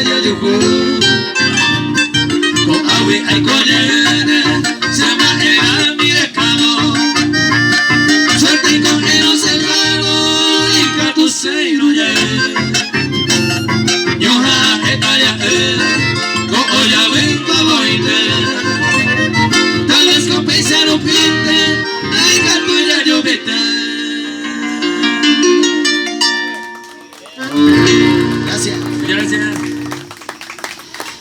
ya yo con agua hay coñene se llama el miracamo suerte con el serrano y catuseiro ya ñoja eta ya con olla venta boite tal vez con pesa no pinte y cargo ya yo vete